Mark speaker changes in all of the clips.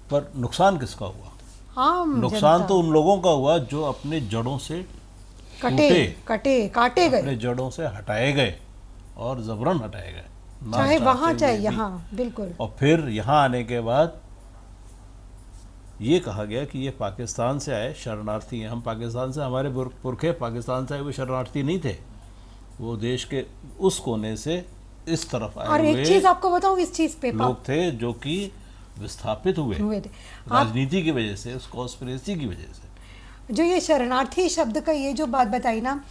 Speaker 1: पर नुकसान किसका हुआ?
Speaker 2: आम
Speaker 1: नुकसान
Speaker 2: जनता।
Speaker 1: तो उन लोगों का हुआ जो अपने जड़ों से
Speaker 2: काटे गए,
Speaker 1: अपने जड़ों से हटाए गए और जबरन हटाए गए, ना
Speaker 2: चाहे
Speaker 1: चाहते
Speaker 2: वहां
Speaker 1: हुए
Speaker 2: चाहे
Speaker 1: भी।
Speaker 2: यहाँ, बिल्कुल।
Speaker 1: और फिर यहाँ आने के बाद ये कहा गया कि ये पाकिस्तान से आए शरणार्थी हैं। हम पाकिस्तान से, हमारे पुरखे पाकिस्तान से आए हुए शरणार्थी नहीं थे, वो देश के उस कोने से इस तरफ आए
Speaker 2: और एक
Speaker 1: हुए
Speaker 2: चीज आपको बताऊं, इस चीज पे
Speaker 1: लोग थे जो कि विस्थापित हुए
Speaker 2: थे।
Speaker 1: राजनीति की वजह से, उस कॉन्स्पिरेसी की वजह से।
Speaker 2: जो ये शरणार्थी शब्द का ये जो बात बताई ना,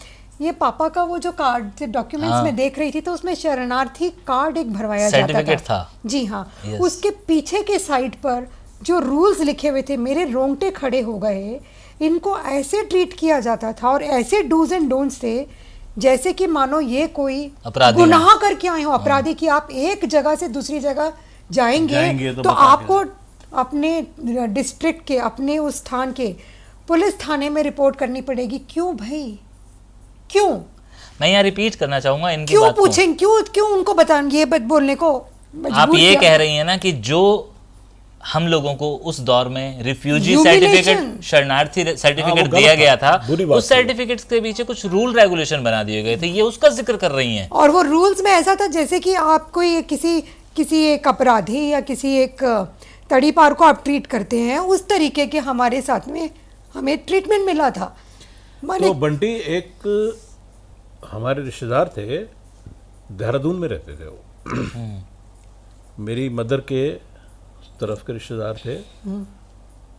Speaker 2: ये पापा का वो जो कार्ड डॉक्यूमेंट्स
Speaker 3: हाँ।
Speaker 2: में देख रही थी, तो उसमें शरणार्थी कार्ड एक भरवाया जाता
Speaker 3: सर्टिफिकेट था।
Speaker 2: जी हाँ।
Speaker 3: Yes.
Speaker 2: उसके पीछे के साइड पर जो रूल्स लिखे हुए थे, मेरे रोंगटे खड़े हो गए। इनको ऐसे ट्रीट किया जाता था और ऐसे डूज एंड डोंट्स थे जैसे कि मानो ये कोई
Speaker 3: अपराधी
Speaker 2: गुनाह करके आए हो, अपराधी की आप एक जगह से दूसरी जगह जाएंगे
Speaker 1: तो
Speaker 2: तो
Speaker 1: बता के
Speaker 2: आपको अपने डिस्ट्रिक्ट के, अपने उस स्थान के पुलिस थाने में रिपोर्ट करनी पड़ेगी। क्यों भाई, क्यों?
Speaker 3: मैं यहाँ रिपीट करना चाहूंगा इनकी
Speaker 2: क्यों
Speaker 3: बात को।
Speaker 2: पूछें, क्यों उनको बताने, ये बात बोलने को मजबूर
Speaker 3: आप ये
Speaker 2: किया?
Speaker 3: कह रही हैं ना कि जो हम लोगों को उस दौर में रिफ्यूजी
Speaker 2: Humiliation.
Speaker 3: सर्टिफिकेट, शरणार्थी सर्टिफिकेट
Speaker 1: वो
Speaker 3: दिया
Speaker 1: गलत
Speaker 3: गया
Speaker 1: था,
Speaker 3: था,
Speaker 1: बुरी बात
Speaker 3: उस
Speaker 1: थी।
Speaker 3: सर्टिफिकेट्स के पीछे कुछ रूल रेगुलेशन बना दिए गए थे, ये उसका जिक्र कर रही हैं।
Speaker 2: और वो रूल्स में ऐसा था जैसे कि आप कोई किसी एक अपराधी या किसी एक तड़ीपार को आप ट्रीट करते हैं, उस तरीके के हमारे साथ में हमें ट्रीटमेंट मिला था। माने
Speaker 1: तो बंटी एक हमारे रिश्तेदार थे, देहरादून में रहते थे वो। मेरी मदर के तरफ के रिश्तेदार थे।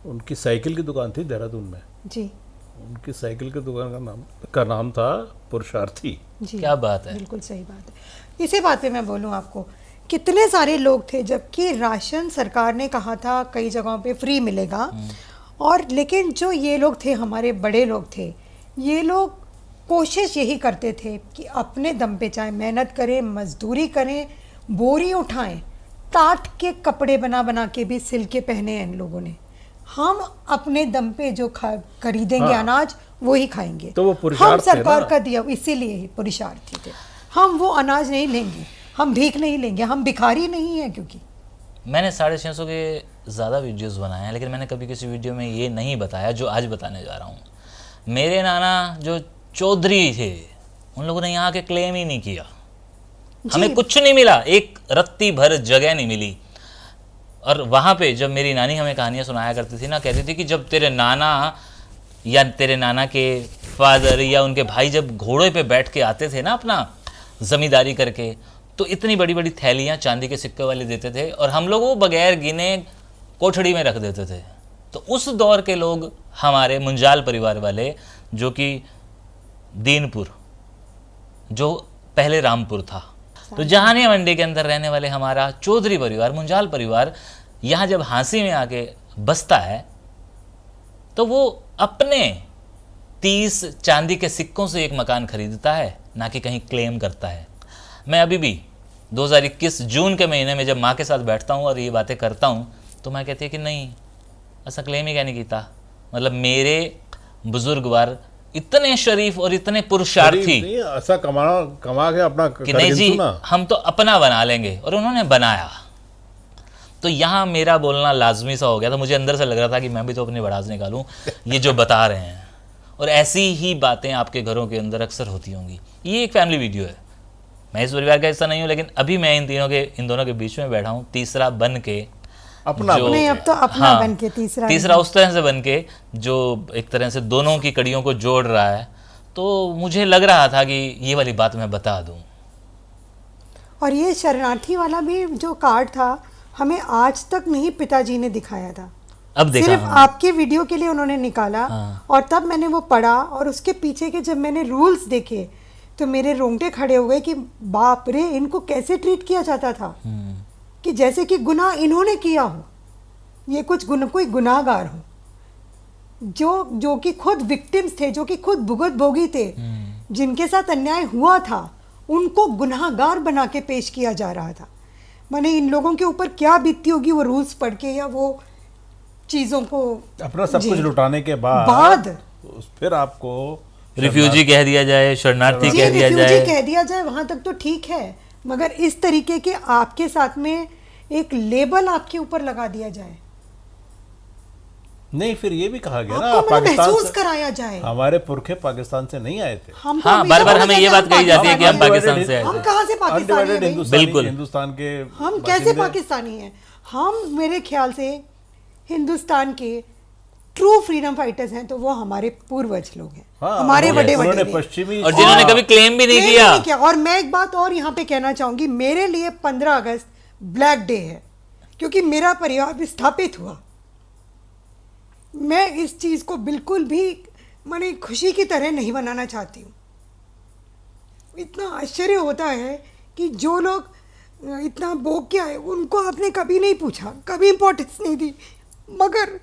Speaker 1: उनकी साइकिल की दुकान थी देहरादून में।
Speaker 2: जी
Speaker 1: उनकी साइकिल की दुकान का नाम था पुरुषार्थी।
Speaker 2: जी,
Speaker 3: क्या बात है।
Speaker 2: बिल्कुल सही बात है। इसी बात पे मैं बोलूँ आपको, कितने सारे लोग थे, जबकि राशन सरकार ने कहा था कई जगहों पे फ्री मिलेगा, और लेकिन जो ये लोग थे, हमारे बड़े लोग थे, ये लोग कोशिश यही करते थे कि अपने दम पे चाहे मेहनत करें, मजदूरी करें, बोरी उठाएं, टाट के कपड़े बना बना के भी सिल के पहने हैं इन लोगों ने। हम अपने दम पे जो खरीदेंगे
Speaker 1: हाँ।
Speaker 2: अनाज वो ही खाएंगे।
Speaker 1: तो वो पुरुषार्थ
Speaker 2: हम
Speaker 1: थे
Speaker 2: सरकार
Speaker 1: ना।
Speaker 2: का दिया, इसीलिए ही पुरुषार्थी थे। हम वो अनाज नहीं लेंगे, हम भीख नहीं लेंगे, हम भिखारी नहीं हैं। क्योंकि
Speaker 3: मैंने 650 के ज़्यादा वीडियोस बनाए हैं, लेकिन मैंने कभी किसी वीडियो में ये नहीं बताया जो आज बताने जा रहा हूँ। मेरे नाना जो चौधरी थे, उन लोगों ने यहाँ के क्लेम ही नहीं किया। हमें कुछ नहीं मिला, एक रत्ती भर जगह नहीं मिली। और वहाँ पे जब मेरी नानी हमें कहानियाँ सुनाया करती थी ना, कहती थी कि जब तेरे नाना या तेरे नाना के फादर या उनके भाई जब घोड़े पे बैठ के आते थे ना अपना ज़मींदारी करके, तो इतनी बड़ी बड़ी थैलियाँ चांदी के सिक्के वाले देते थे और हम लोग वो बगैर गिने कोठड़ी में रख देते थे। तो उस दौर के लोग, हमारे मुंजाल परिवार वाले, जो कि दीनपुर, जो पहले रामपुर था, तो जहानिया मंडी के अंदर रहने वाले हमारा चौधरी परिवार, मुंजाल परिवार, यहाँ जब हांसी में आके बसता है तो वो अपने 30 चांदी के सिक्कों से एक मकान खरीदता है, ना कि कहीं क्लेम करता है। मैं अभी भी 2021 जून के महीने में जब माँ के साथ बैठता हूँ और ये बातें करता हूँ, तो मैं कहती है कि नहीं, ऐसा क्लेम ही क्या नहीं किया। मतलब मेरे बुजुर्गवार इतने शरीफ और इतने पुरुषार्थी
Speaker 1: ऐसा कमा के अपना
Speaker 3: कि नहीं जी, हम तो अपना बना लेंगे, और उन्होंने बनाया। तो यहाँ मेरा बोलना लाजमी सा हो गया था। मुझे अंदर से लग रहा था कि मैं भी तो अपनी भड़ास निकालूं, ये जो बता रहे हैं। और ऐसी ही बातें आपके घरों के अंदर अक्सर होती होंगी। ये एक फैमिली वीडियो है, मैं इस परिवार का हिस्सा नहीं हूँ, लेकिन अभी मैं इन दोनों के बीच में बैठा हूँ, तीसरा बन के।
Speaker 1: अपना
Speaker 2: नहीं, अब तो अपना बन के
Speaker 3: तीसरा उस तरह से बन के जो एक तरह से दोनों की कड़ियों को जोड़ रहा है। तो मुझे लग रहा था कि ये वाली बात मैं बता दूं।
Speaker 2: और ये शरणार्थी वाला भी जो कार्ड था, हमें आज तक नहीं पिताजी ने दिखाया था,
Speaker 3: अब देखा
Speaker 2: सिर्फ
Speaker 3: हमने।
Speaker 2: आपके वीडियो के लिए उन्होंने निकाला।
Speaker 3: हाँ।
Speaker 2: और तब मैंने वो पढ़ा, और उसके पीछे के जब मैंने रूल्स देखे तो मेरे रोंगटे खड़े हो गए कि बाप रे, इनको कैसे ट्रीट किया जाता था, कि जैसे कि गुनाह इन्होंने किया हो, ये कोई गुनाहगार हो, जो कि खुद विक्टिम्स थे, जो कि खुद भुगत भोगी थे, जिनके साथ अन्याय हुआ था, उनको गुनाहगार बना के पेश किया जा रहा था। माने इन लोगों के ऊपर क्या बीतती होगी वो रूल्स पढ़ के, या वो चीज़ों को
Speaker 1: अपना सब कुछ लुटाने के
Speaker 2: बाद
Speaker 1: फिर आपको
Speaker 3: रिफ्यूजी कह दिया जाए, शरणार्थी कह दिया
Speaker 2: रिफ्यूजी
Speaker 3: जाए।
Speaker 2: कह दिया जाए, वहां तक तो ठीक है, मगर इस तरीके के आपके साथ में एक लेबल आपके ऊपर लगा दिया जाए,
Speaker 1: नहीं, फिर ये भी कहा गया ना
Speaker 2: आपको मतलब
Speaker 1: पाकिस्तान
Speaker 2: महसूस
Speaker 1: से,
Speaker 2: कराया जाए।
Speaker 1: हमारे पुरखे पाकिस्तान से नहीं आए थे।
Speaker 2: हमको
Speaker 3: हाँ,
Speaker 2: हमेशा
Speaker 3: बार बार
Speaker 2: बोला
Speaker 3: हमें ये
Speaker 2: जाता है,
Speaker 3: बात कही जाती है कि हम पाकिस्तान से आए
Speaker 2: हम
Speaker 3: थे।
Speaker 2: कहाँ से पाकिस्तानी
Speaker 1: अनडिवाइडेड
Speaker 2: हैं भाई?
Speaker 3: बिल्कुल।
Speaker 1: हिंदुस्तान के
Speaker 2: हम कैसे
Speaker 1: बासिंदे।
Speaker 2: पाकिस्तानी हैं? हम मेरे ख्याल से हिंदुस्तान के ट्रू फ्रीडम फाइटर्स हैं, तो वो हमारे पूर्वज लोग हैं,
Speaker 1: हाँ,
Speaker 2: हमारे बड़े
Speaker 1: उन्होंने
Speaker 2: बड़े
Speaker 1: पश्चिमी
Speaker 3: और जिन्होंने कभी क्लेम भी नहीं किया।
Speaker 2: और मैं एक बात और यहाँ पे कहना चाहूंगी, मेरे लिए 15 अगस्त ब्लैक डे है, क्योंकि मेरा परिवार विस्थापित हुआ। मैं इस चीज को बिल्कुल भी माने खुशी की तरह नहीं मनाना चाहती हूँ। इतना आश्चर्य होता है कि जो लोग इतना भोग के आए उनको आपने कभी नहीं पूछा, कभी इम्पोर्टेंस नहीं दी, मगर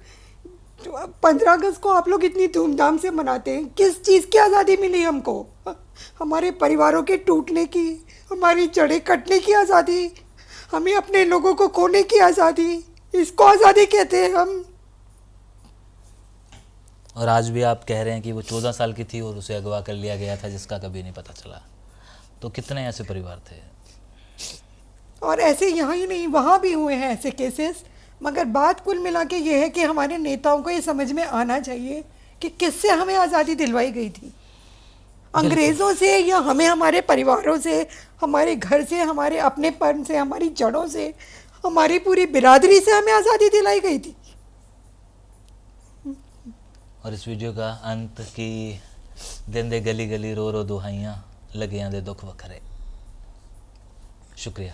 Speaker 2: 15 अगस्त को आप लोग इतनी धूमधाम से मनाते हैं। किस चीज़ की आज़ादी मिली हमको? हमारे परिवारों के टूटने की, हमारी जड़ें कटने की आज़ादी, हमें अपने लोगों को खोने की आज़ादी, इसको आज़ादी कहते हैं हम।
Speaker 3: और आज भी आप कह रहे हैं कि वो 14 साल की थी और उसे अगवा कर लिया गया था जिसका कभी नहीं पता चला। तो कितने ऐसे परिवार थे?
Speaker 2: और ऐसे यहाँ ही नहीं, वहाँ भी हुए हैं ऐसे केसेस। मगर बात कुल मिला के ये है कि हमारे नेताओं को ये समझ में आना चाहिए कि किससे हमें आज़ादी दिलवाई गई थी, अंग्रेज़ों से या हमें हमारे परिवारों से, हमारे घर से, हमारे अपनेपन से, हमारी जड़ों से, हमारी पूरी बिरादरी से हमें आज़ादी दिलाई गई थी।
Speaker 3: और इस वीडियो का अंत की देंदे गली गली रो रो दुहाइयाँ लगियां दे दुख वखरे। शुक्रिया।